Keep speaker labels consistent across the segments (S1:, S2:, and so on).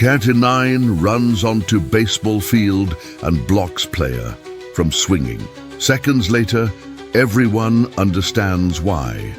S1: Cat-9 runs onto baseball field and blocks player from swinging. Seconds later, everyone understands why.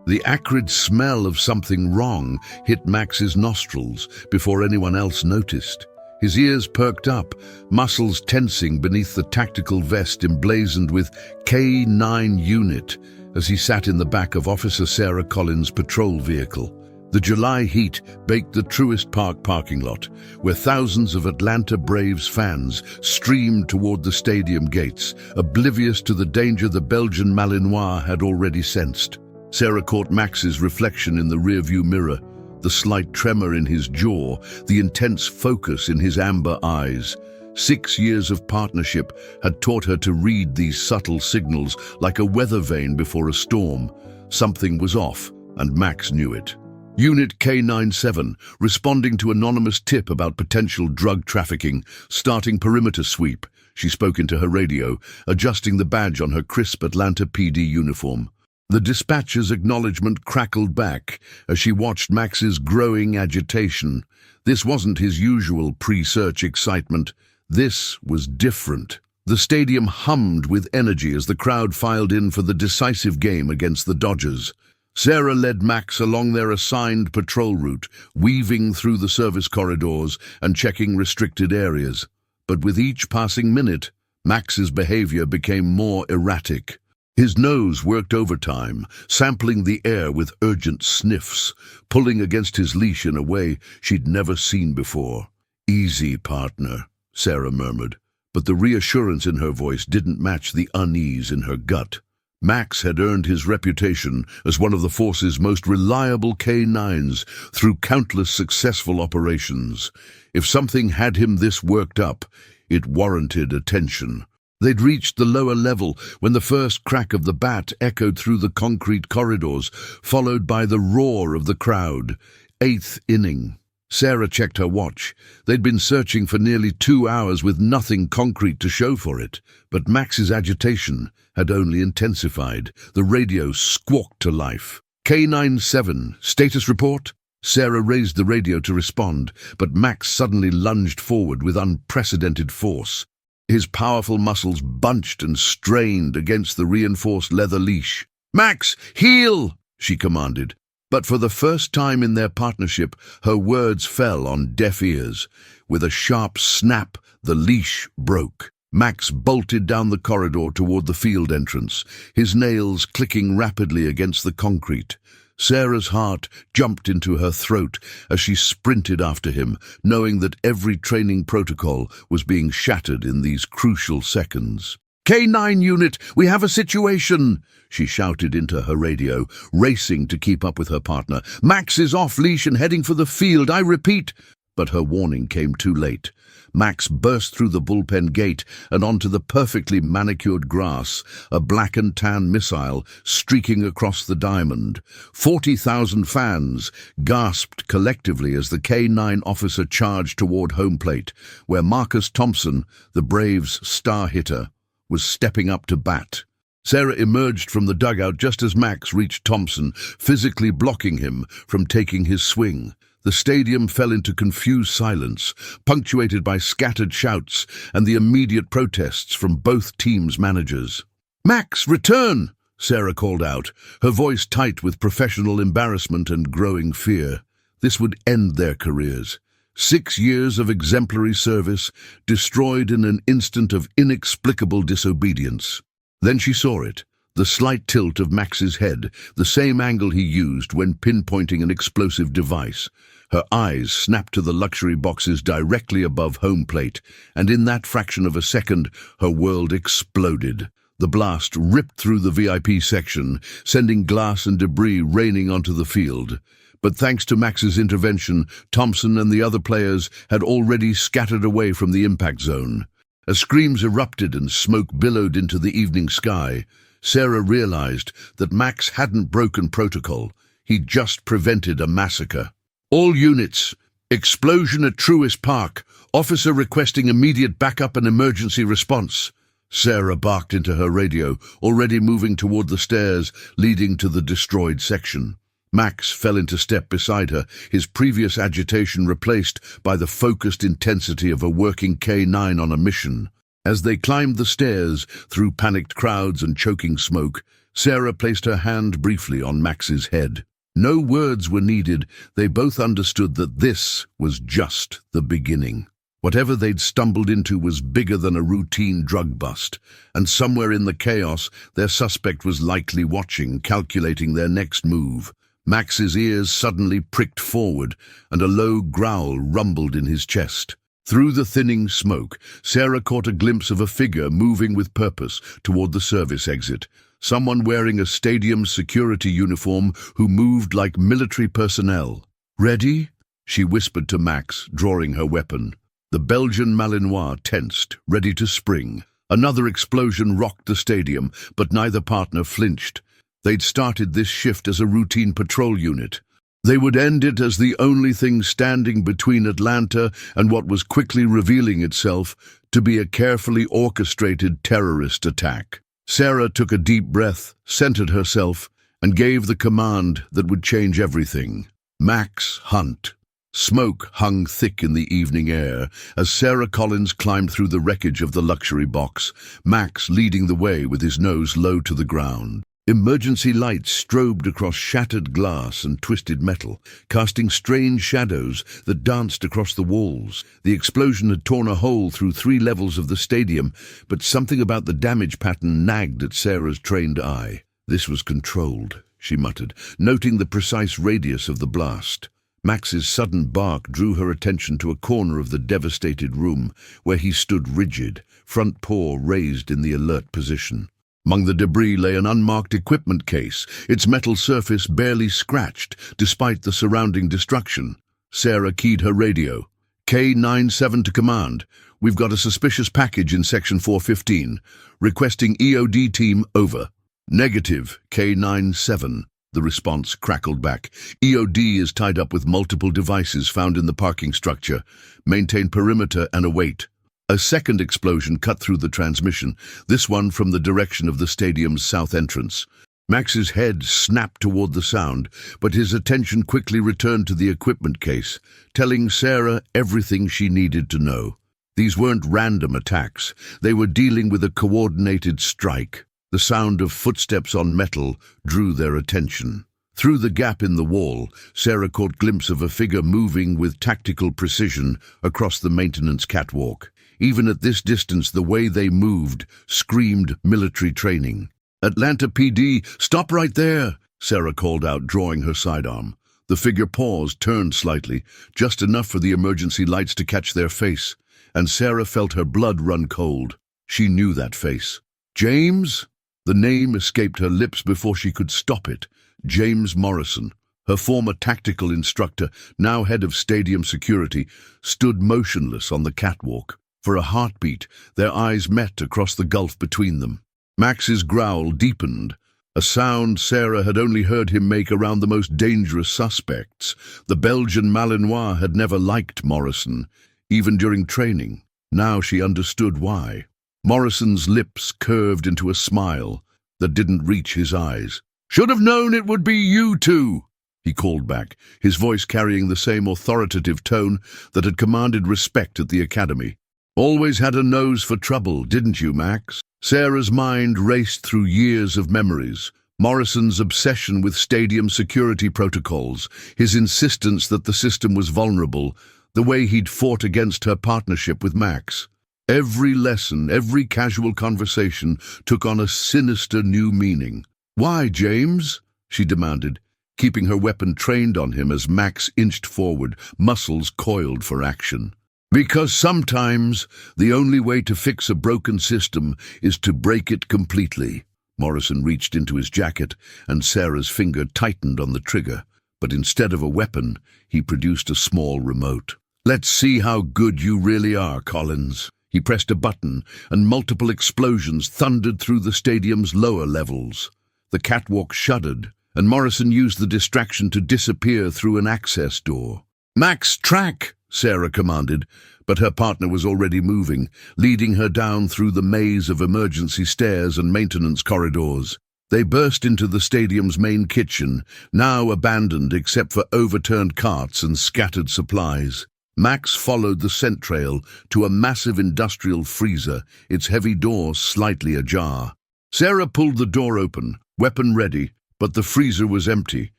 S1: The acrid smell of something wrong hit Max's nostrils before anyone else noticed. His ears perked up, muscles tensing beneath the tactical vest emblazoned with K9 unit as he sat in the back of Officer Sarah Collins' patrol vehicle. The July heat baked the Truist Park parking lot, where thousands of Atlanta Braves fans streamed toward the stadium gates, oblivious to the danger the Belgian Malinois had already sensed. Sarah caught Max's reflection in the rearview mirror, the slight tremor in his jaw, the intense focus in his amber eyes. 6 years of partnership had taught her to read these subtle signals like a weather vane before a storm. Something was off, and Max knew it. Unit K97, responding to anonymous tip about potential drug trafficking, starting perimeter sweep. She spoke into her radio, adjusting the badge on her crisp Atlanta PD uniform. The dispatcher's acknowledgement crackled back as she watched Max's growing agitation. This wasn't his usual pre-search excitement. This was different. The stadium hummed with energy as the crowd filed in for the decisive game against the Dodgers. Sarah led Max along their assigned patrol route, weaving through the service corridors and checking restricted areas. But with each passing minute, Max's behavior became more erratic. His nose worked overtime, sampling the air with urgent sniffs, pulling against his leash in a way she'd never seen before. "Easy, partner," Sarah murmured, but the reassurance in her voice didn't match the unease in her gut. Max had earned his reputation as one of the force's most reliable K9s through countless successful operations. If something had him this worked up, it warranted attention. They'd reached the lower level when the first crack of the bat echoed through the concrete corridors, followed by the roar of the crowd. 8th inning. Sarah checked her watch. They'd been searching for nearly 2 hours with nothing concrete to show for it. But Max's agitation had only intensified. The radio squawked to life. K97, status report? Sarah raised the radio to respond, but Max suddenly lunged forward with unprecedented force. His powerful muscles bunched and strained against the reinforced leather leash. "Max, heel!" she commanded. But for the first time in their partnership, her words fell on deaf ears. With a sharp snap, the leash broke. Max bolted down the corridor toward the field entrance, his nails clicking rapidly against the concrete. Sarah's heart jumped into her throat as she sprinted after him, knowing that every training protocol was being shattered in these crucial seconds. "K9 unit, we have a situation!" she shouted into her radio, racing to keep up with her partner. "Max is off leash and heading for the field, I repeat." But her warning came too late. Max burst through the bullpen gate and onto the perfectly manicured grass, a black and tan missile streaking across the diamond. 40,000 fans gasped collectively as the K9 officer charged toward home plate, where Marcus Thompson, the Braves' star hitter, was stepping up to bat. Sarah emerged from the dugout just as Max reached Thompson, physically blocking him from taking his swing. The stadium fell into confused silence, punctuated by scattered shouts and the immediate protests from both teams' managers. "Max, return!" Sarah called out, her voice tight with professional embarrassment and growing fear. This would end their careers. 6 years of exemplary service destroyed in an instant of inexplicable disobedience. Then she saw it. The slight tilt of Max's head, the same angle he used when pinpointing an explosive device. Her eyes snapped to the luxury boxes directly above home plate, and in that fraction of a second, her world exploded. The blast ripped through the VIP section, sending glass and debris raining onto the field. But thanks to Max's intervention, Thompson and the other players had already scattered away from the impact zone. As screams erupted and smoke billowed into the evening sky, Sarah realized that Max hadn't broken protocol. He'd just prevented a massacre. "All units, explosion at Truist Park. Officer requesting immediate backup and emergency response." Sarah barked into her radio, already moving toward the stairs leading to the destroyed section. Max fell into step beside her, his previous agitation replaced by the focused intensity of a working K9 on a mission. As they climbed the stairs, through panicked crowds and choking smoke, Sarah placed her hand briefly on Max's head. No words were needed. They both understood that this was just the beginning. Whatever they'd stumbled into was bigger than a routine drug bust, and somewhere in the chaos, their suspect was likely watching, calculating their next move. Max's ears suddenly pricked forward, and a low growl rumbled in his chest. Through the thinning smoke, Sarah caught a glimpse of a figure moving with purpose toward the service exit. Someone wearing a stadium security uniform who moved like military personnel. "Ready?" she whispered to Max, drawing her weapon. The Belgian Malinois tensed, ready to spring. Another explosion rocked the stadium, but neither partner flinched. They'd started this shift as a routine patrol unit. They would end it as the only thing standing between Atlanta and what was quickly revealing itself to be a carefully orchestrated terrorist attack. Sarah took a deep breath, centered herself, and gave the command that would change everything. Max Hunt. Smoke hung thick in the evening air as Sarah Collins climbed through the wreckage of the luxury box, Max leading the way with his nose low to the ground. Emergency lights strobed across shattered glass and twisted metal, casting strange shadows that danced across the walls. The explosion had torn a hole through 3 levels of the stadium, but something about the damage pattern nagged at Sarah's trained eye. "This was controlled," she muttered, noting the precise radius of the blast. Max's sudden bark drew her attention to a corner of the devastated room, where he stood rigid, front paw raised in the alert position. Among the debris lay an unmarked equipment case, its metal surface barely scratched, despite the surrounding destruction. Sarah keyed her radio. "K97 to command. We've got a suspicious package in Section 415. Requesting EOD team over." "Negative, K97." The response crackled back. "EOD is tied up with multiple devices found in the parking structure. Maintain perimeter and await." A second explosion cut through the transmission, this one from the direction of the stadium's south entrance. Max's head snapped toward the sound, but his attention quickly returned to the equipment case, telling Sarah everything she needed to know. These weren't random attacks. They were dealing with a coordinated strike. The sound of footsteps on metal drew their attention. Through the gap in the wall, Sarah caught glimpse of a figure moving with tactical precision across the maintenance catwalk. Even at this distance, the way they moved screamed military training. "Atlanta PD, stop right there!" Sarah called out, drawing her sidearm. The figure paused, turned slightly, just enough for the emergency lights to catch their face, and Sarah felt her blood run cold. She knew that face. "James?" The name escaped her lips before she could stop it. James Morrison, her former tactical instructor, now head of stadium security, stood motionless on the catwalk. For a heartbeat, their eyes met across the gulf between them. Max's growl deepened, a sound Sarah had only heard him make around the most dangerous suspects. The Belgian Malinois had never liked Morrison, even during training. Now she understood why. Morrison's lips curved into a smile that didn't reach his eyes. "Should have known it would be you two," he called back, his voice carrying the same authoritative tone that had commanded respect at the academy. "Always had a nose for trouble, didn't you, Max?" Sarah's mind raced through years of memories. Morrison's obsession with stadium security protocols, his insistence that the system was vulnerable, the way he'd fought against her partnership with Max. Every lesson, every casual conversation took on a sinister new meaning. "Why, James?" she demanded, keeping her weapon trained on him as Max inched forward, muscles coiled for action. "Because sometimes the only way to fix a broken system is to break it completely." Morrison reached into his jacket, and Sarah's finger tightened on the trigger. But instead of a weapon, he produced a small remote. "Let's see how good you really are, Collins." He pressed a button, and multiple explosions thundered through the stadium's lower levels. The catwalk shuddered, and Morrison used the distraction to disappear through an access door. "Max, track!" Sarah commanded, but her partner was already moving, leading her down through the maze of emergency stairs and maintenance corridors. They burst into the stadium's main kitchen, now abandoned except for overturned carts and scattered supplies. Max followed the scent trail to a massive industrial freezer, its heavy doors slightly ajar. Sarah pulled the door open, weapon ready, but the freezer was empty,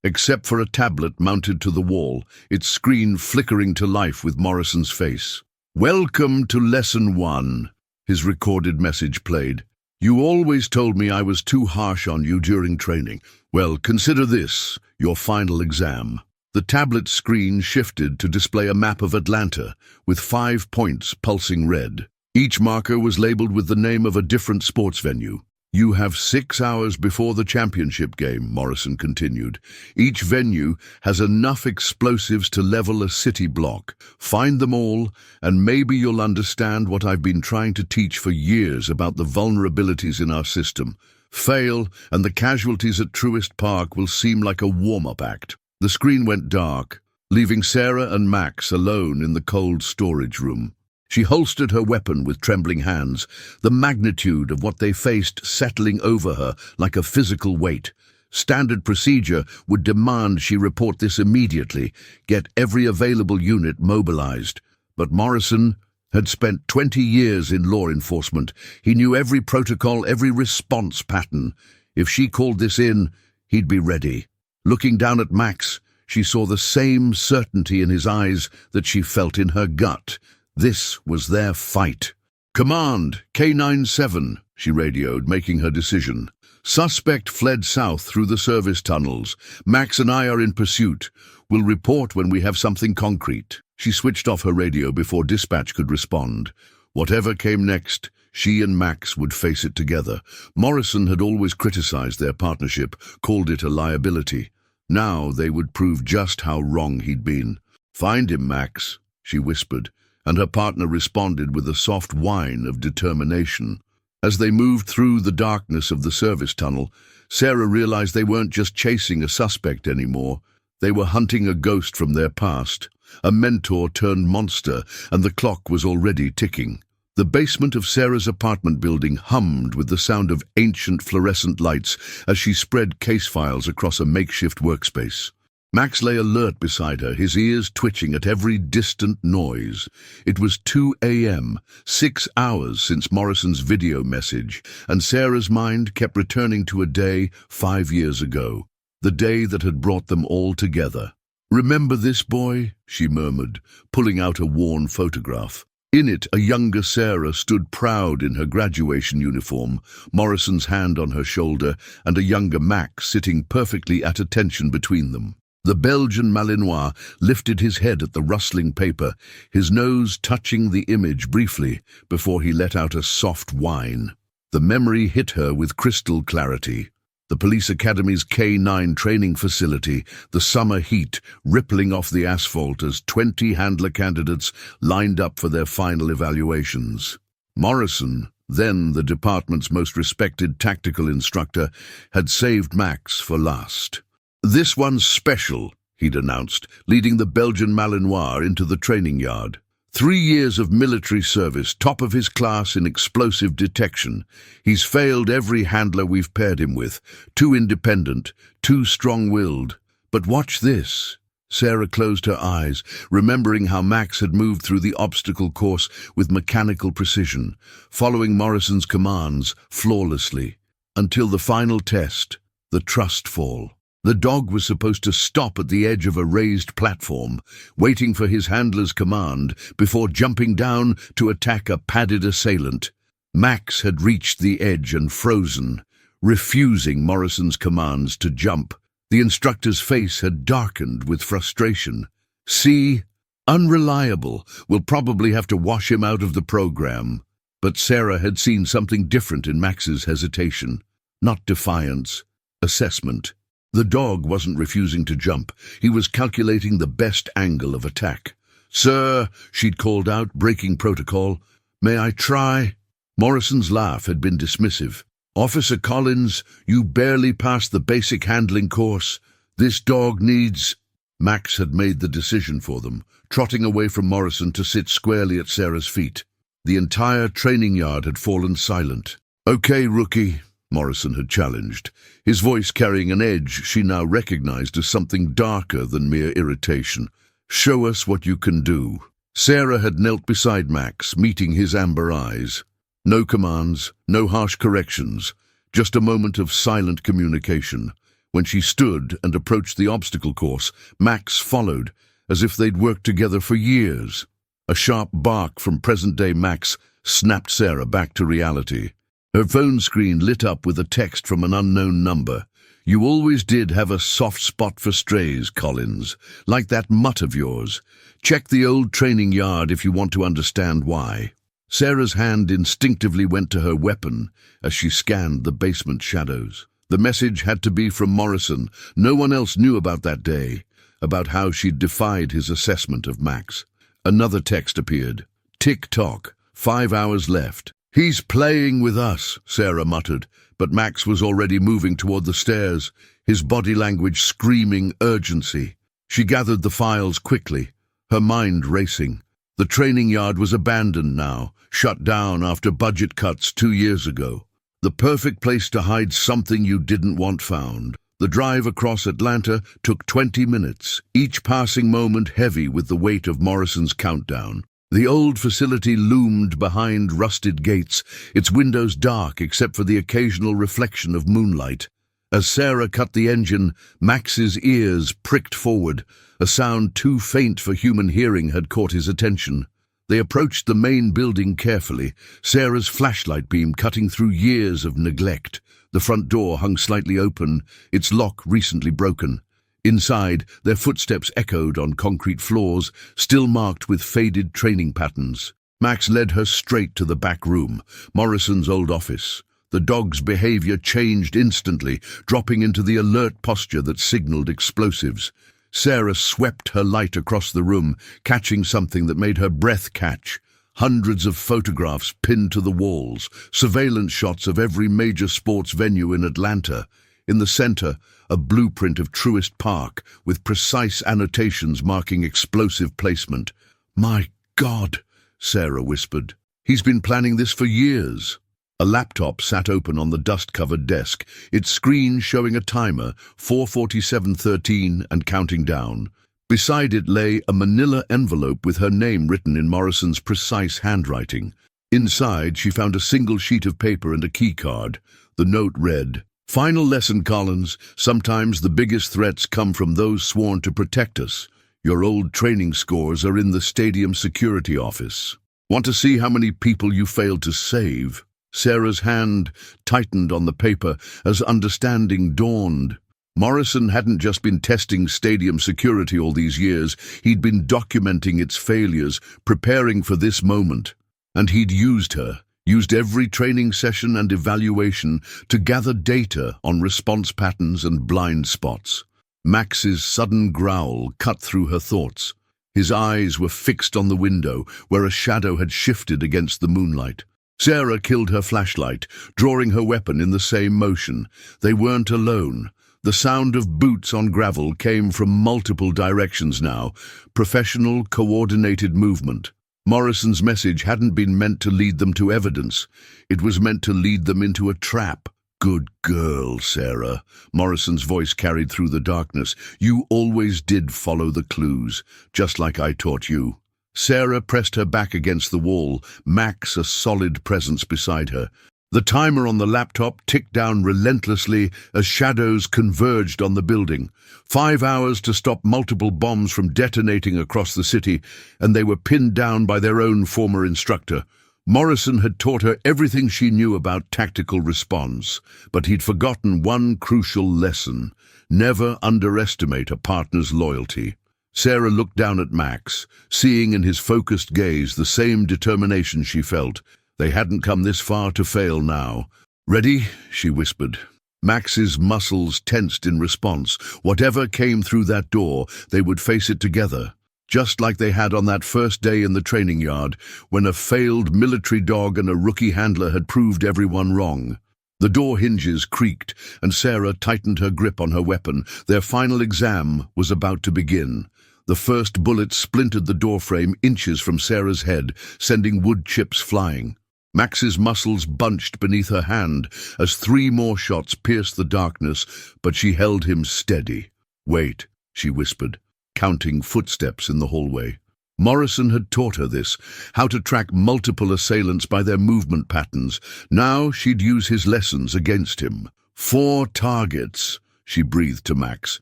S1: except for a tablet mounted to the wall, its screen flickering to life with Morrison's face. "Welcome to Lesson 1, his recorded message played. "You always told me I was too harsh on you during training. Well, consider this, your final exam." The tablet screen shifted to display a map of Atlanta, with 5 points pulsing red. Each marker was labeled with the name of a different sports venue. "You have 6 hours before the championship game," Morrison continued. "Each venue has enough explosives to level a city block. Find them all, and maybe you'll understand what I've been trying to teach for years about the vulnerabilities in our system. Fail, and the casualties at Truist Park will seem like a warm-up act." The screen went dark, leaving Sarah and Max alone in the cold storage room. She holstered her weapon with trembling hands, the magnitude of what they faced settling over her like a physical weight. Standard procedure would demand she report this immediately, get every available unit mobilized. But Morrison had spent 20 years in law enforcement. He knew every protocol, every response pattern. If she called this in, he'd be ready. Looking down at Max, she saw the same certainty in his eyes that she felt in her gut. This was their fight. "Command, K-97, she radioed, making her decision. "Suspect fled south through the service tunnels. Max and I are in pursuit. We'll report when we have something concrete." She switched off her radio before dispatch could respond. Whatever came next, she and Max would face it together. Morrison had always criticized their partnership, called it a liability. Now they would prove just how wrong he'd been. "Find him, Max," she whispered, and her partner responded with a soft whine of determination. As they moved through the darkness of the service tunnel, Sarah realized they weren't just chasing a suspect anymore. They were hunting a ghost from their past, a mentor turned monster, and the clock was already ticking. The basement of Sarah's apartment building hummed with the sound of ancient fluorescent lights as she spread case files across a makeshift workspace. Max lay alert beside her, his ears twitching at every distant noise. It was 2 a.m., 6 hours since Morrison's video message, and Sarah's mind kept returning to a day 5 years ago, the day that had brought them all together. "Remember this boy?" she murmured, pulling out a worn photograph. In it, a younger Sarah stood proud in her graduation uniform, Morrison's hand on her shoulder, and a younger Max sitting perfectly at attention between them. The Belgian Malinois lifted his head at the rustling paper, his nose touching the image briefly before he let out a soft whine. The memory hit her with crystal clarity. The police academy's K-9 training facility, the summer heat rippling off the asphalt as 20 handler candidates lined up for their final evaluations. Morrison, then the department's most respected tactical instructor, had saved Max for last. "This one's special," he'd announced, leading the Belgian Malinois into the training yard. 3 years of military service, top of his class in explosive detection. He's failed every handler we've paired him with. Too independent, too strong-willed. But watch this. Sarah closed her eyes, remembering how Max had moved through the obstacle course with mechanical precision, following Morrison's commands flawlessly, until the final test, the trust fall. The dog was supposed to stop at the edge of a raised platform, waiting for his handler's command before jumping down to attack a padded assailant. Max had reached the edge and frozen, refusing Morrison's commands to jump. The instructor's face had darkened with frustration. "See? Unreliable. We'll probably have to wash him out of the program." But Sarah had seen something different in Max's hesitation. Not defiance, assessment. The dog wasn't refusing to jump. He was calculating the best angle of attack. "Sir," she'd called out, breaking protocol, "may I try?" Morrison's laugh had been dismissive. "Officer Collins, you barely passed the basic handling course. This dog needs—" Max had made the decision for them, trotting away from Morrison to sit squarely at Sarah's feet. The entire training yard had fallen silent. "Okay, rookie," Morrison had challenged, his voice carrying an edge she now recognized as something darker than mere irritation. "Show us what you can do." Sarah had knelt beside Max, meeting his amber eyes. No commands, no harsh corrections, just a moment of silent communication. When she stood and approached the obstacle course, Max followed, as if they'd worked together for years. A sharp bark from present-day Max snapped Sarah back to reality. Her phone screen lit up with a text from an unknown number. "You always did have a soft spot for strays, Collins, like that mutt of yours. Check the old training yard if you want to understand why." Sarah's hand instinctively went to her weapon as she scanned the basement shadows. The message had to be from Morrison. No one else knew about that day, about how she'd defied his assessment of Max. Another text appeared. "Tick-tock, 5 hours left." "He's playing with us," Sarah muttered, but Max was already moving toward the stairs, his body language screaming urgency. She gathered the files quickly, her mind racing. The training yard was abandoned now, shut down after budget cuts 2 years ago. The perfect place to hide something you didn't want found. The drive across Atlanta took 20 minutes, each passing moment heavy with the weight of Morrison's countdown. The old facility loomed behind rusted gates, its windows dark except for the occasional reflection of moonlight. As Sarah cut the engine, Max's ears pricked forward. A sound too faint for human hearing had caught his attention. They approached the main building carefully, Sarah's flashlight beam cutting through years of neglect. The front door hung slightly open, its lock recently broken. Inside, their footsteps echoed on concrete floors, still marked with faded training patterns. Max led her straight to the back room, Morrison's old office. The dog's behavior changed instantly, dropping into the alert posture that signaled explosives. Sarah swept her light across the room, catching something that made her breath catch. Hundreds of photographs pinned to the walls, surveillance shots of every major sports venue in Atlanta. In the center, a blueprint of Truist Park, with precise annotations marking explosive placement. "My God," Sarah whispered. "He's been planning this for years." A laptop sat open on the dust-covered desk, its screen showing a timer, 4:47:13 and counting down. Beside it lay a manila envelope with her name written in Morrison's precise handwriting. Inside, she found a single sheet of paper and a key card. The note read, "Final lesson, Collins. Sometimes the biggest threats come from those sworn to protect us. Your old training scores are in the stadium security office. Want to see how many people you failed to save?" Sarah's hand tightened on the paper as understanding dawned. Morrison hadn't just been testing stadium security all these years, he'd been documenting its failures, preparing for this moment. And he'd used her, used every training session and evaluation to gather data on response patterns and blind spots. Max's sudden growl cut through her thoughts. His eyes were fixed on the window, where a shadow had shifted against the moonlight. Sarah killed her flashlight, drawing her weapon in the same motion. They weren't alone. The sound of boots on gravel came from multiple directions now, professional, coordinated movement. Morrison's message hadn't been meant to lead them to evidence. It was meant to lead them into a trap. "Good girl, Sarah," Morrison's voice carried through the darkness. "You always did follow the clues, just like I taught you." Sarah pressed her back against the wall, Max a solid presence beside her. The timer on the laptop ticked down relentlessly as shadows converged on the building. 5 hours to stop multiple bombs from detonating across the city, and they were pinned down by their own former instructor. Morrison had taught her everything she knew about tactical response, but he'd forgotten one crucial lesson: never underestimate a partner's loyalty. Sarah looked down at Max, seeing in his focused gaze the same determination she felt. They hadn't come this far to fail now. "Ready?" she whispered. Max's muscles tensed in response. Whatever came through that door, they would face it together, just like they had on that first day in the training yard, when a failed military dog and a rookie handler had proved everyone wrong. The door hinges creaked, and Sarah tightened her grip on her weapon. Their final exam was about to begin. The first bullet splintered the doorframe inches from Sarah's head, sending wood chips flying. Max's muscles bunched beneath her hand as 3 more shots pierced the darkness, but she held him steady. "Wait," she whispered, counting footsteps in the hallway. Morrison had taught her this, how to track multiple assailants by their movement patterns. Now she'd use his lessons against him. 4 targets, she breathed to Max.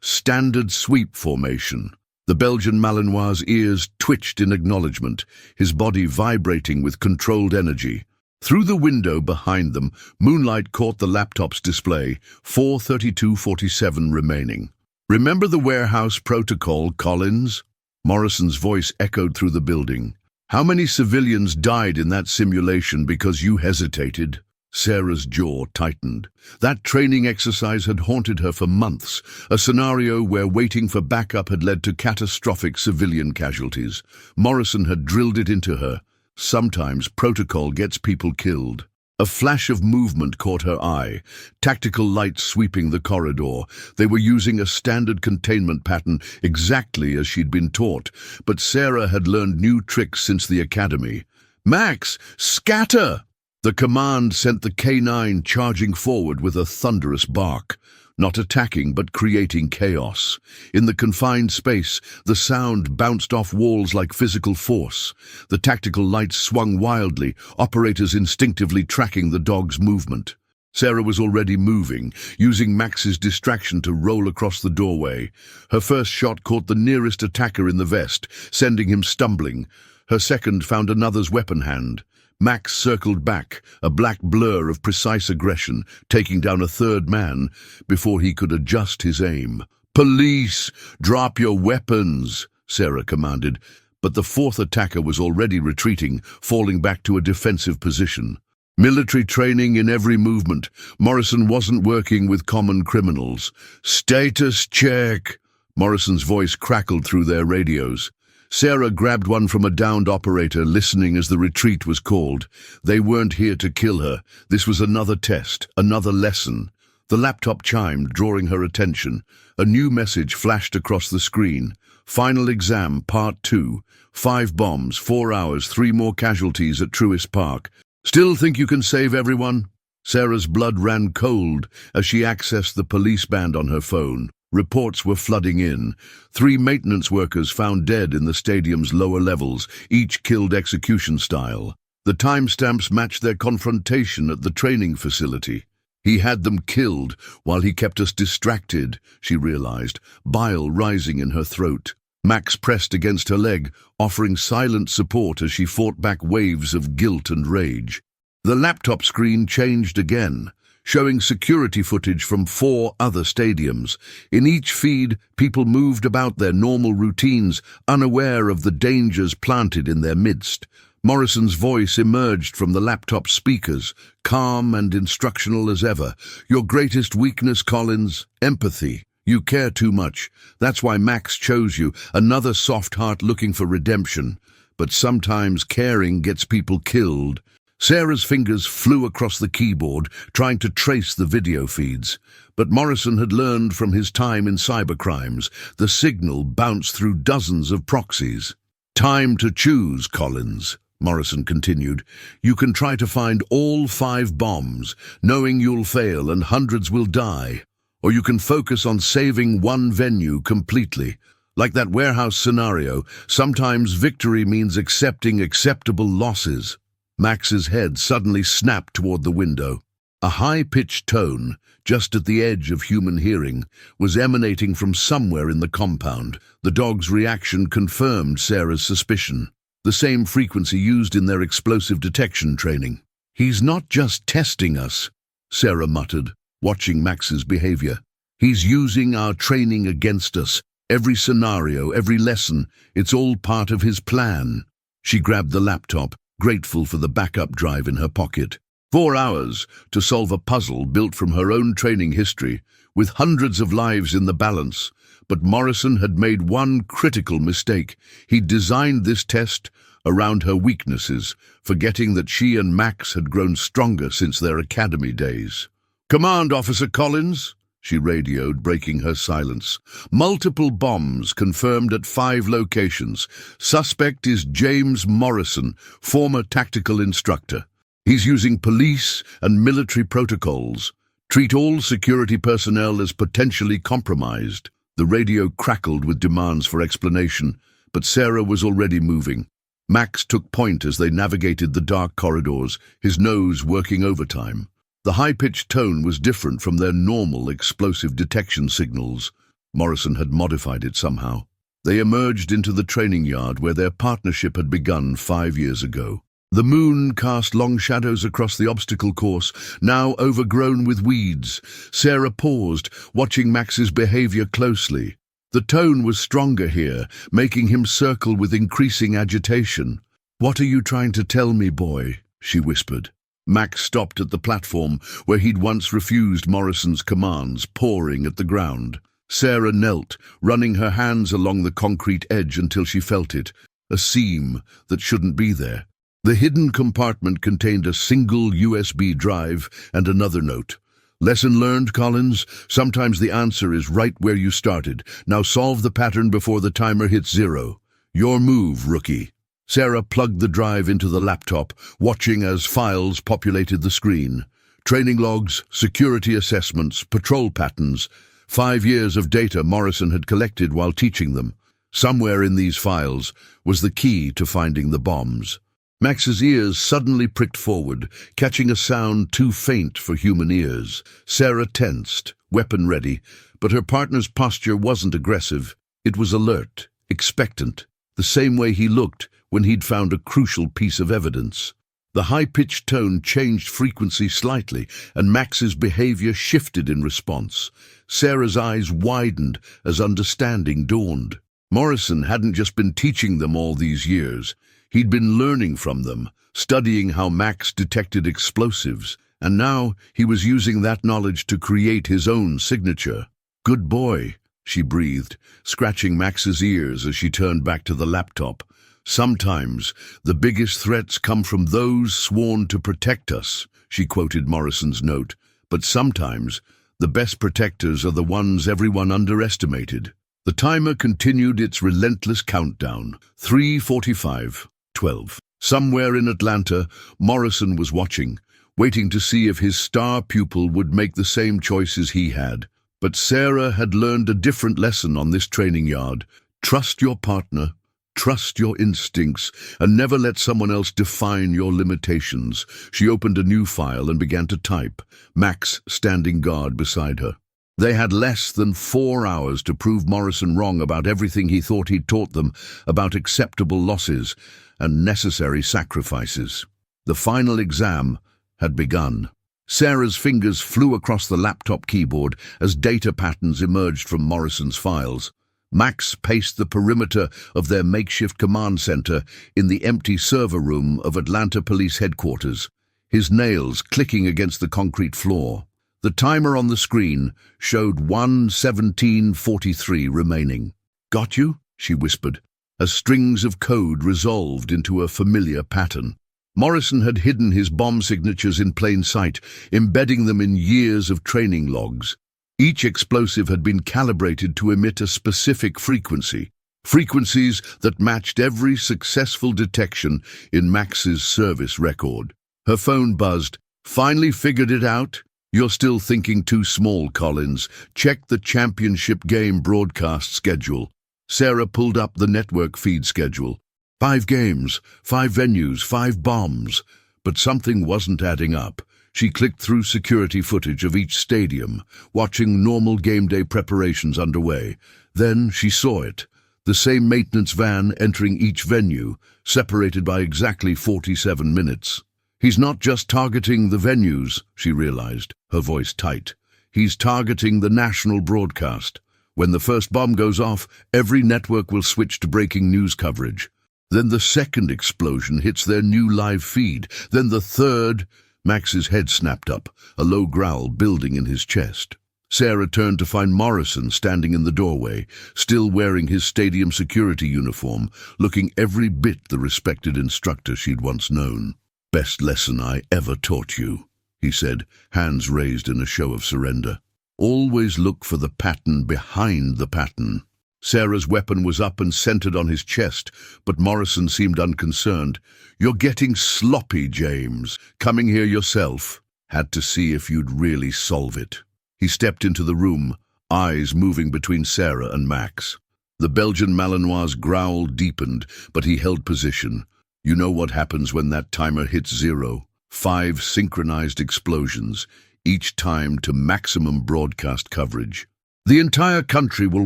S1: Standard sweep formation. The Belgian Malinois' ears twitched in acknowledgement, his body vibrating with controlled energy. Through the window behind them, moonlight caught the laptop's display, 4:32:47 remaining. "Remember the warehouse protocol, Collins?" Morrison's voice echoed through the building. "How many civilians died in that simulation because you hesitated?" Sarah's jaw tightened. That training exercise had haunted her for months, a scenario where waiting for backup had led to catastrophic civilian casualties. Morrison had drilled it into her. Sometimes protocol gets people killed. A flash of movement caught her eye, tactical lights sweeping the corridor. They were using a standard containment pattern exactly as she'd been taught, but Sarah had learned new tricks since the academy. "Max, scatter!" The command sent the K9 charging forward with a thunderous bark, not attacking but creating chaos. In the confined space, the sound bounced off walls like physical force. The tactical lights swung wildly, operators instinctively tracking the dog's movement. Sarah was already moving, using Max's distraction to roll across the doorway. Her first shot caught the nearest attacker in the vest, sending him stumbling. Her second found another's weapon hand. Max circled back, a black blur of precise aggression, taking down a third man before he could adjust his aim. "Police, drop your weapons," Sarah commanded, but the fourth attacker was already retreating, falling back to a defensive position. Military training in every movement. Morrison wasn't working with common criminals. "Status check." Morrison's voice crackled through their radios. Sarah grabbed one from a downed operator, listening as the retreat was called. They weren't here to kill her. This was another test, another lesson. The laptop chimed, drawing her attention. A new message flashed across the screen. "Final exam, part 2. 5 bombs, 4 hours, 3 more casualties at Truist Park. Still think you can save everyone?" Sarah's blood ran cold as she accessed the police band on her phone. Reports were flooding in. 3 maintenance workers found dead in the stadium's lower levels, each killed execution style. The timestamps matched their confrontation at the training facility. "He had them killed while he kept us distracted," she realized, bile rising in her throat. Max pressed against her leg, offering silent support as she fought back waves of guilt and rage. The laptop screen changed again, showing security footage from 4 other stadiums. In each feed, people moved about their normal routines, unaware of the dangers planted in their midst. Morrison's voice emerged from the laptop speakers, calm and instructional as ever. "Your greatest weakness, Collins? Empathy. You care too much. That's why Max chose you, another soft heart looking for redemption. But sometimes caring gets people killed." Sarah's fingers flew across the keyboard, trying to trace the video feeds. But Morrison had learned from his time in cybercrimes. The signal bounced through dozens of proxies. "Time to choose, Collins," Morrison continued. "You can try to find all 5 bombs, knowing you'll fail and hundreds will die. Or you can focus on saving one venue completely. Like that warehouse scenario, sometimes victory means accepting acceptable losses." Max's head suddenly snapped toward the window. A high-pitched tone, just at the edge of human hearing, was emanating from somewhere in the compound. The dog's reaction confirmed Sarah's suspicion. The same frequency used in their explosive detection training. "He's not just testing us," Sarah muttered, watching Max's behavior. "He's using our training against us. Every scenario, every lesson, it's all part of his plan." She grabbed the laptop, grateful for the backup drive in her pocket. 4 hours to solve a puzzle built from her own training history, with hundreds of lives in the balance. But Morrison had made one critical mistake. He'd designed this test around her weaknesses, forgetting that she and Max had grown stronger since their academy days. "Command Officer Collins," she radioed, breaking her silence. "Multiple bombs confirmed at 5 locations. Suspect is James Morrison, former tactical instructor. He's using police and military protocols. Treat all security personnel as potentially compromised. The radio crackled with demands for explanation, but Sarah was already moving. Max took point as they navigated the dark corridors, his nose working overtime. The high-pitched tone was different from their normal explosive detection signals. Morrison had modified it somehow. They emerged into the training yard where their partnership had begun 5 years ago. The moon cast long shadows across the obstacle course, now overgrown with weeds. Sarah paused, watching Max's behavior closely. The tone was stronger here, making him circle with increasing agitation. "What are you trying to tell me, boy?" she whispered. Max stopped at the platform where he'd once refused Morrison's commands, pawing at the ground. Sarah knelt, running her hands along the concrete edge until she felt it, a seam that shouldn't be there. The hidden compartment contained a single USB drive and another note. "Lesson learned, Collins? Sometimes the answer is right where you started. Now solve the pattern before the timer hits 0. Your move, rookie." Sarah plugged the drive into the laptop, watching as files populated the screen. Training logs, security assessments, patrol patterns. 5 years of data Morrison had collected while teaching them. Somewhere in these files was the key to finding the bombs. Max's ears suddenly pricked forward, catching a sound too faint for human ears. Sarah tensed, weapon ready, but her partner's posture wasn't aggressive. It was alert, expectant, the same way he looked when he'd found a crucial piece of evidence. The high-pitched tone changed frequency slightly, and Max's behavior shifted in response. Sarah's eyes widened as understanding dawned. Morrison hadn't just been teaching them all these years. He'd been learning from them, studying how Max detected explosives, and now he was using that knowledge to create his own signature. "Good boy," she breathed, scratching Max's ears as she turned back to the laptop. "Sometimes the biggest threats come from those sworn to protect us," she quoted Morrison's note, "but sometimes the best protectors are the ones everyone underestimated." The timer continued its relentless countdown. 3:45. 12. Somewhere in Atlanta, Morrison was watching, waiting to see if his star pupil would make the same choices he had. But Sarah had learned a different lesson on this training yard. Trust your partner, trust your instincts, and never let someone else define your limitations. She opened a new file and began to type, Max standing guard beside her. They had less than 4 hours to prove Morrison wrong about everything he thought he'd taught them, about acceptable losses and necessary sacrifices. The final exam had begun. Sarah's fingers flew across the laptop keyboard as data patterns emerged from Morrison's files. Max paced the perimeter of their makeshift command center in the empty server room of Atlanta Police Headquarters, his nails clicking against the concrete floor. The timer on the screen showed 1:17:43 remaining. "Got you?" she whispered, as strings of code resolved into a familiar pattern. Morrison had hidden his bomb signatures in plain sight, embedding them in years of training logs. Each explosive had been calibrated to emit a specific frequency, frequencies that matched every successful detection in Max's service record. Her phone buzzed. "Finally figured it out? You're still thinking too small, Collins. Check the championship game broadcast schedule." Sarah pulled up the network feed schedule. 5 games, 5 venues, 5 bombs. But something wasn't adding up. She clicked through security footage of each stadium, watching normal game day preparations underway. Then she saw it. The same maintenance van entering each venue, separated by exactly 47 minutes. "He's not just targeting the venues," she realized, her voice tight. "He's targeting the national broadcast. When the first bomb goes off, every network will switch to breaking news coverage. Then the second explosion hits their new live feed. Then the third." Max's head snapped up, a low growl building in his chest. Sarah turned to find Morrison standing in the doorway, still wearing his stadium security uniform, looking every bit the respected instructor she'd once known. "Best lesson I ever taught you," he said, hands raised in a show of surrender. "Always look for the pattern behind the pattern." Sarah's weapon was up and centered on his chest, but Morrison seemed unconcerned. "You're getting sloppy, James. Coming here yourself. Had to see if you'd really solve it." He stepped into the room, eyes moving between Sarah and Max. The Belgian Malinois' growl deepened, but he held position. "You know what happens when that timer hits 0. 5 synchronized explosions, each time to maximum broadcast coverage. The entire country will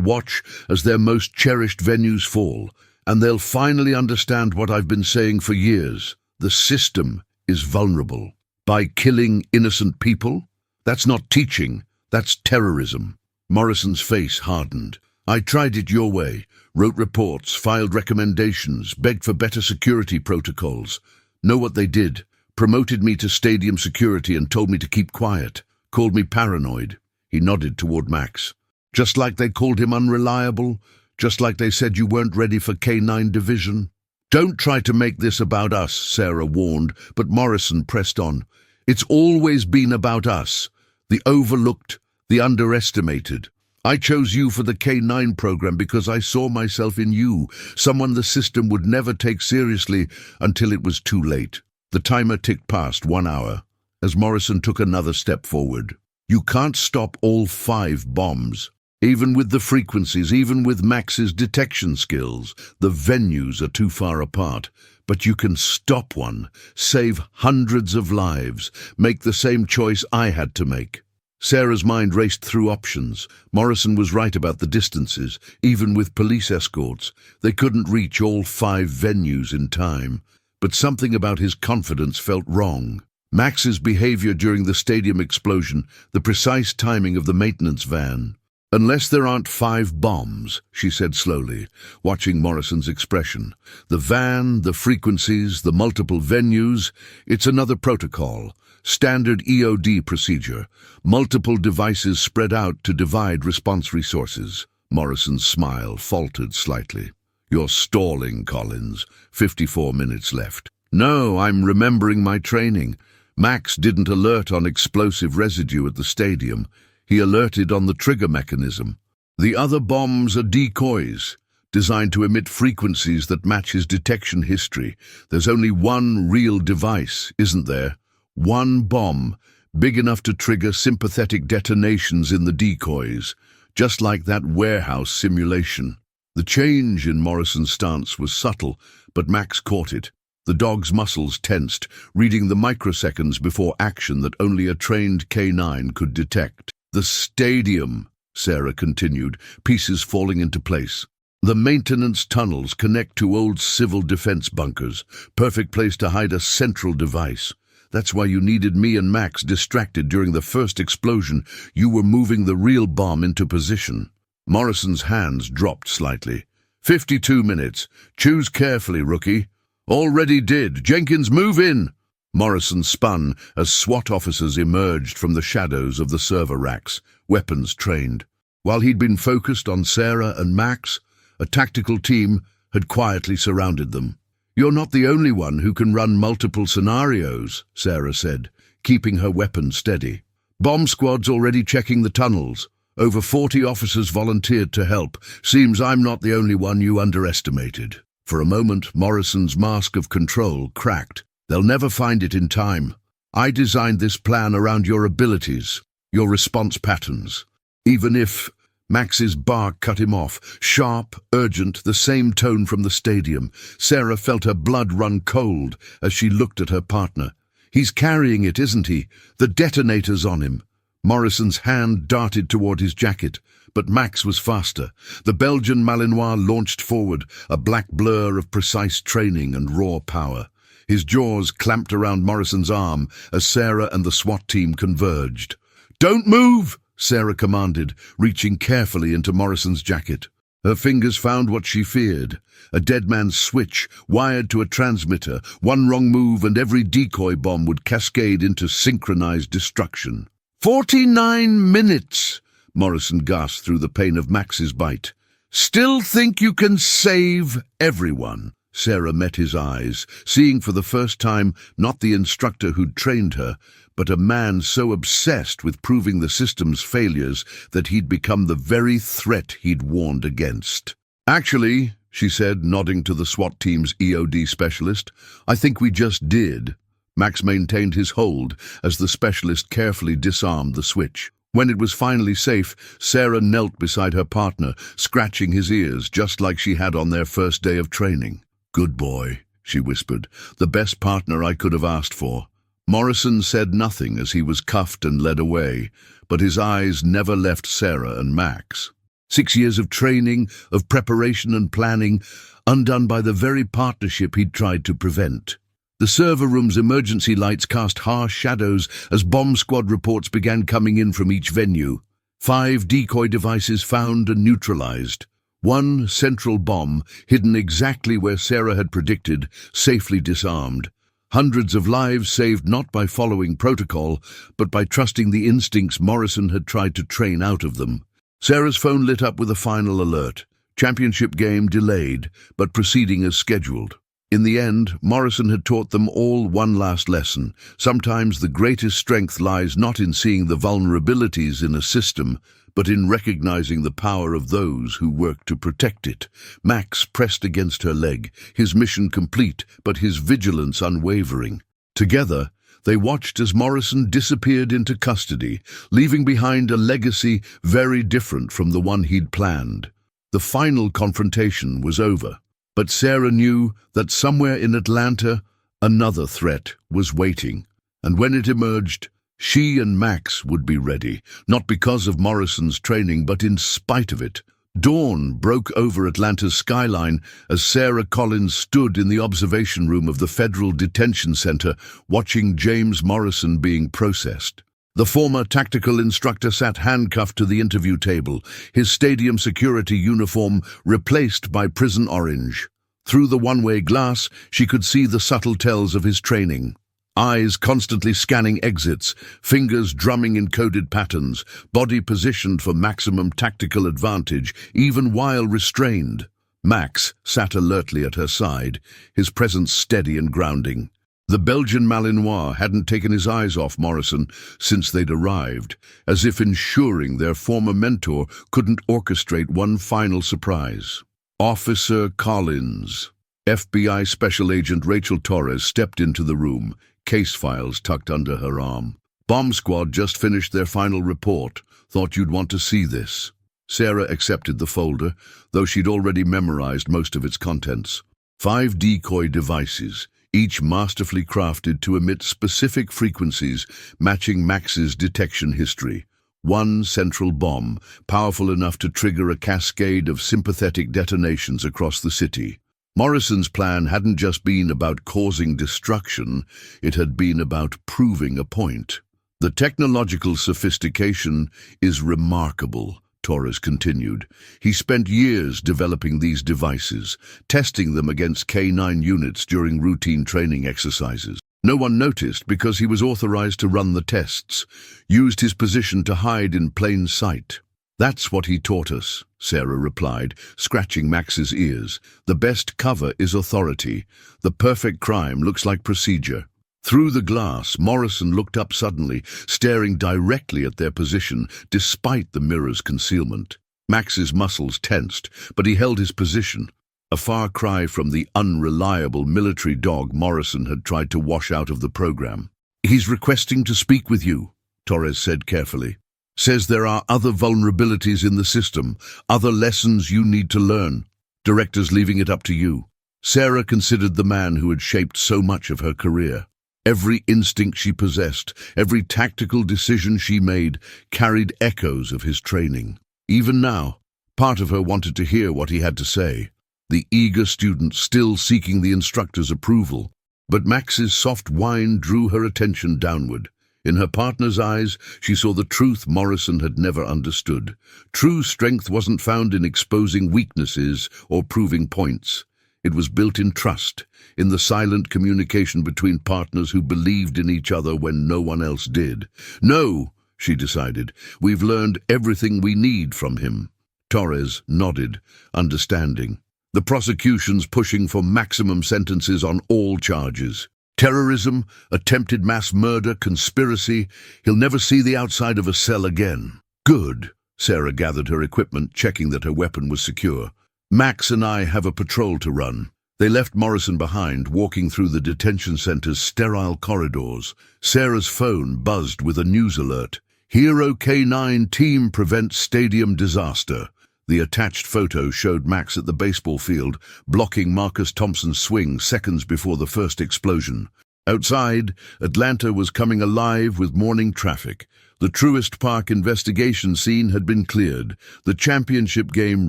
S1: watch as their most cherished venues fall, and they'll finally understand what I've been saying for years. The system is vulnerable. By killing innocent people? That's not teaching, that's terrorism." Morrison's face hardened. "I tried it your way, wrote reports, filed recommendations, begged for better security protocols. Know what they did? Promoted me to stadium security and told me to keep quiet. Called me paranoid." He nodded toward Max. "Just like they called him unreliable? Just like they said you weren't ready for K9 division?" "Don't try to make this about us," Sarah warned, but Morrison pressed on. "It's always been about us. The overlooked, the underestimated. I chose you for the K9 program because I saw myself in you, someone the system would never take seriously until it was too late." The timer ticked past 1 hour as Morrison took another step forward. "You can't stop all 5 bombs. Even with the frequencies, even with Max's detection skills, the venues are too far apart. But you can stop one, save hundreds of lives, make the same choice I had to make." Sarah's mind raced through options. Morrison was right about the distances. Even with police escorts, they couldn't reach all 5 venues in time. But something about his confidence felt wrong. Max's behavior during the stadium explosion, the precise timing of the maintenance van. "Unless there aren't 5 bombs," she said slowly, watching Morrison's expression. "The van, the frequencies, the multiple venues, it's another protocol. Standard EOD procedure. Multiple devices spread out to divide response resources." Morrison's smile faltered slightly. "You're stalling, Collins. 54 minutes left." "No, I'm remembering my training. Max didn't alert on explosive residue at the stadium. He alerted on the trigger mechanism. The other bombs are decoys, designed to emit frequencies that match his detection history. There's only one real device, isn't there? One bomb, big enough to trigger sympathetic detonations in the decoys, just like that warehouse simulation." The change in Morrison's stance was subtle, but Max caught it. The dog's muscles tensed, reading the microseconds before action that only a trained K9 could detect. "The stadium," Sarah continued, pieces falling into place. "The maintenance tunnels connect to old civil defense bunkers. Perfect place to hide a central device. That's why you needed me and Max distracted during the first explosion. You were moving the real bomb into position." Morrison's hands dropped slightly. 52 minutes. Choose carefully, rookie." "Already did. Jenkins, move in." Morrison spun as SWAT officers emerged from the shadows of the server racks, weapons trained. While he'd been focused on Sarah and Max, a tactical team had quietly surrounded them. "You're not the only one who can run multiple scenarios," Sarah said, keeping her weapon steady. "Bomb squad's already checking the tunnels. Over 40 officers volunteered to help. Seems I'm not the only one you underestimated." For a moment, Morrison's mask of control cracked. "They'll never find it in time. I designed this plan around your abilities, your response patterns. Even if—" Max's bark cut him off, sharp, urgent, the same tone from the stadium. Sarah felt her blood run cold as she looked at her partner. "He's carrying it, isn't he? The detonator's on him." Morrison's hand darted toward his jacket, but Max was faster. The Belgian Malinois launched forward, a black blur of precise training and raw power. His jaws clamped around Morrison's arm as Sarah and the SWAT team converged. "Don't move!" Sarah commanded, reaching carefully into Morrison's jacket. Her fingers found what she feared, a dead man's switch wired to a transmitter. One wrong move and every decoy bomb would cascade into synchronized destruction. 49 minutes, Morrison gasped through the pain of Max's bite. "Still think you can save everyone?" Sarah met his eyes, seeing for the first time not the instructor who'd trained her, but a man so obsessed with proving the system's failures that he'd become the very threat he'd warned against. Actually, she said, nodding to the SWAT team's EOD specialist, I think we just did. Max maintained his hold as the specialist carefully disarmed the switch. When it was finally safe, Sarah knelt beside her partner, scratching his ears just like she had on their first day of training. Good boy, she whispered, the best partner I could have asked for. Morrison said nothing as he was cuffed and led away, but his eyes never left Sarah and Max. 6 years of training, of preparation and planning, undone by the very partnership he'd tried to prevent. The server room's emergency lights cast harsh shadows as bomb squad reports began coming in from each venue. 5 decoy devices found and neutralized. 1 central bomb, hidden exactly where Sarah had predicted, safely disarmed. Hundreds of lives saved not by following protocol, but by trusting the instincts Morrison had tried to train out of them. Sarah's phone lit up with a final alert. Championship game delayed, but proceeding as scheduled. In the end, Morrison had taught them all one last lesson. Sometimes the greatest strength lies not in seeing the vulnerabilities in a system, but in recognizing the power of those who work to protect it. Max pressed against her leg, his mission complete, but his vigilance unwavering. Together, they watched as Morrison disappeared into custody, leaving behind a legacy very different from the one he'd planned. The final confrontation was over, but Sarah knew that somewhere in Atlanta, another threat was waiting, and when it emerged, she and Max would be ready, not because of Morrison's training, but in spite of it. Dawn broke over Atlanta's skyline as Sarah Collins stood in the observation room of the Federal Detention Center watching James Morrison being processed. The former tactical instructor sat handcuffed to the interview table, his stadium security uniform replaced by prison orange. Through the one-way glass, she could see the subtle tells of his training. Eyes constantly scanning exits, fingers drumming in coded patterns, body positioned for maximum tactical advantage, even while restrained. Max sat alertly at her side, his presence steady and grounding. The Belgian Malinois hadn't taken his eyes off Morrison since they'd arrived, as if ensuring their former mentor couldn't orchestrate one final surprise. Officer Collins. FBI Special Agent Rachel Torres stepped into the room, case files tucked under her arm. Bomb Squad just finished their final report. Thought you'd want to see this. Sarah accepted the folder, though she'd already memorized most of its contents. 5 decoy devices, each masterfully crafted to emit specific frequencies matching Max's detection history. 1 central bomb, powerful enough to trigger a cascade of sympathetic detonations across the city. Morrison's plan hadn't just been about causing destruction, it had been about proving a point. The technological sophistication is remarkable, Torres continued. He spent years developing these devices, testing them against K9 units during routine training exercises. No one noticed because he was authorized to run the tests, used his position to hide in plain sight. That's what he taught us, Sarah replied, scratching Max's ears. The best cover is authority. The perfect crime looks like procedure. Through the glass, Morrison looked up suddenly, staring directly at their position, despite the mirror's concealment. Max's muscles tensed, but he held his position, a far cry from the unreliable military dog Morrison had tried to wash out of the program. He's requesting to speak with you, Torres said carefully. Says there are other vulnerabilities in the system, other lessons you need to learn. Director's leaving it up to you. Sarah considered the man who had shaped so much of her career. Every instinct she possessed, every tactical decision she made, carried echoes of his training. Even now, part of her wanted to hear what he had to say, the eager student still seeking the instructor's approval. But Max's soft whine drew her attention downward. In her partner's eyes, she saw the truth Morrison had never understood. True strength wasn't found in exposing weaknesses or proving points. It was built in trust, in the silent communication between partners who believed in each other when no one else did. No, she decided, we've learned everything we need from him. Torres nodded, understanding. The prosecution's pushing for maximum sentences on all charges. Terrorism, attempted mass murder, conspiracy. He'll never see the outside of a cell again. Good. Sarah gathered her equipment, checking that her weapon was secure. Max and I have a patrol to run." They left Morrison behind, walking through the detention center's sterile corridors. Sarah's phone buzzed with a news alert. "Hero K9 team prevents stadium disaster." The attached photo showed Max at the baseball field, blocking Marcus Thompson's swing seconds before the first explosion. Outside, Atlanta was coming alive with morning traffic. The Truist Park investigation scene had been cleared, the championship game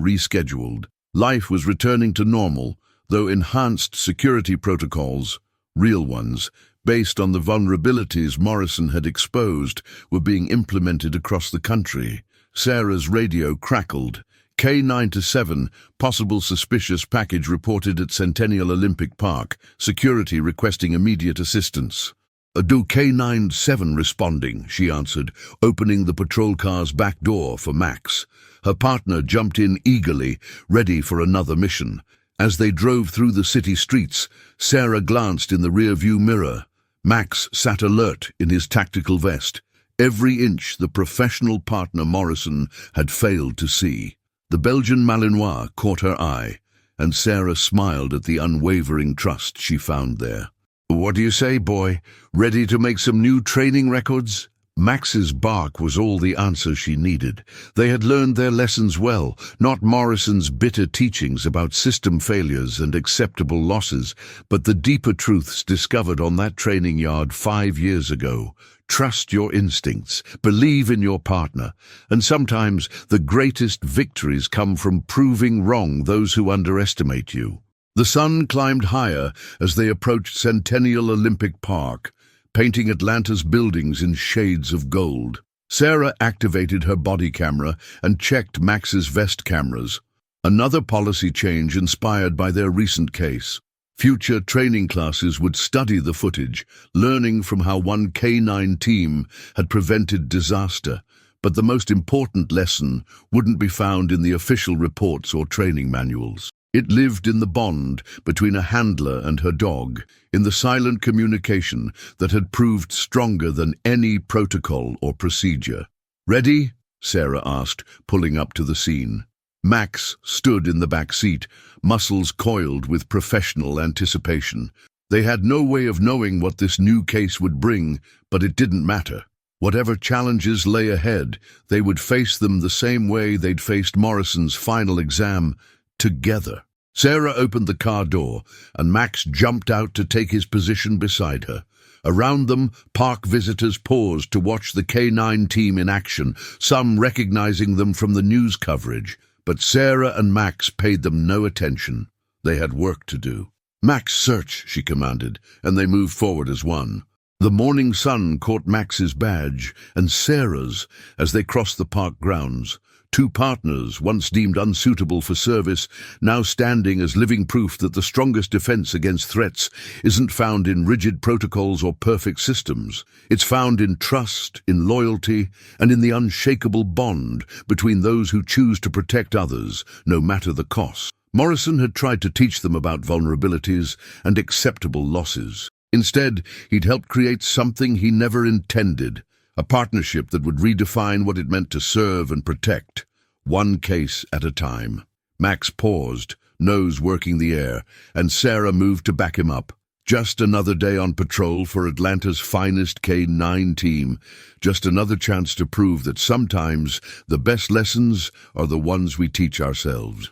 S1: rescheduled. Life was returning to normal, though enhanced security protocols, real ones, based on the vulnerabilities Morrison had exposed, were being implemented across the country. Sarah's radio crackled. K9-7, possible suspicious package reported at Centennial Olympic Park, security requesting immediate assistance. "Do K9-7 responding," she answered, opening the patrol car's back door for Max. Her partner jumped in eagerly, ready for another mission. As they drove through the city streets, Sarah glanced in the rear-view mirror. Max sat alert in his tactical vest, every inch the professional partner Morrison had failed to see. The Belgian Malinois caught her eye, and Sarah smiled at the unwavering trust she found there. "What do you say, boy? Ready to make some new training records?" Max's bark was all the answer she needed. They had learned their lessons well, not Morrison's bitter teachings about system failures and acceptable losses, but the deeper truths discovered on that training yard 5 years ago. Trust your instincts, believe in your partner, and sometimes the greatest victories come from proving wrong those who underestimate you. The sun climbed higher as they approached Centennial Olympic Park, painting Atlanta's buildings in shades of gold. Sarah activated her body camera and checked Max's vest cameras. Another policy change inspired by their recent case. Future training classes would study the footage, learning from how one K9 team had prevented disaster. But the most important lesson wouldn't be found in the official reports or training manuals. It lived in the bond between a handler and her dog, in the silent communication that had proved stronger than any protocol or procedure. "Ready?" Sarah asked, pulling up to the scene. Max stood in the back seat, muscles coiled with professional anticipation. They had no way of knowing what this new case would bring, but it didn't matter. Whatever challenges lay ahead, they would face them the same way they'd faced Morrison's final exam, together. Sarah opened the car door, and Max jumped out to take his position beside her. Around them, park visitors paused to watch the K9 team in action, some recognizing them from the news coverage. But Sarah and Max paid them no attention. They had work to do. "Max, search," she commanded, and they moved forward as one. The morning sun caught Max's badge and Sarah's as they crossed the park grounds. Two partners, once deemed unsuitable for service, now standing as living proof that the strongest defense against threats isn't found in rigid protocols or perfect systems. It's found in trust, in loyalty, and in the unshakable bond between those who choose to protect others, no matter the cost. Morrison had tried to teach them about vulnerabilities and acceptable losses. Instead, he'd helped create something he never intended, a partnership that would redefine what it meant to serve and protect, one case at a time. Max paused, nose working the air, and Sarah moved to back him up. Just another day on patrol for Atlanta's finest K9 team. Just another chance to prove that sometimes the best lessons are the ones we teach ourselves.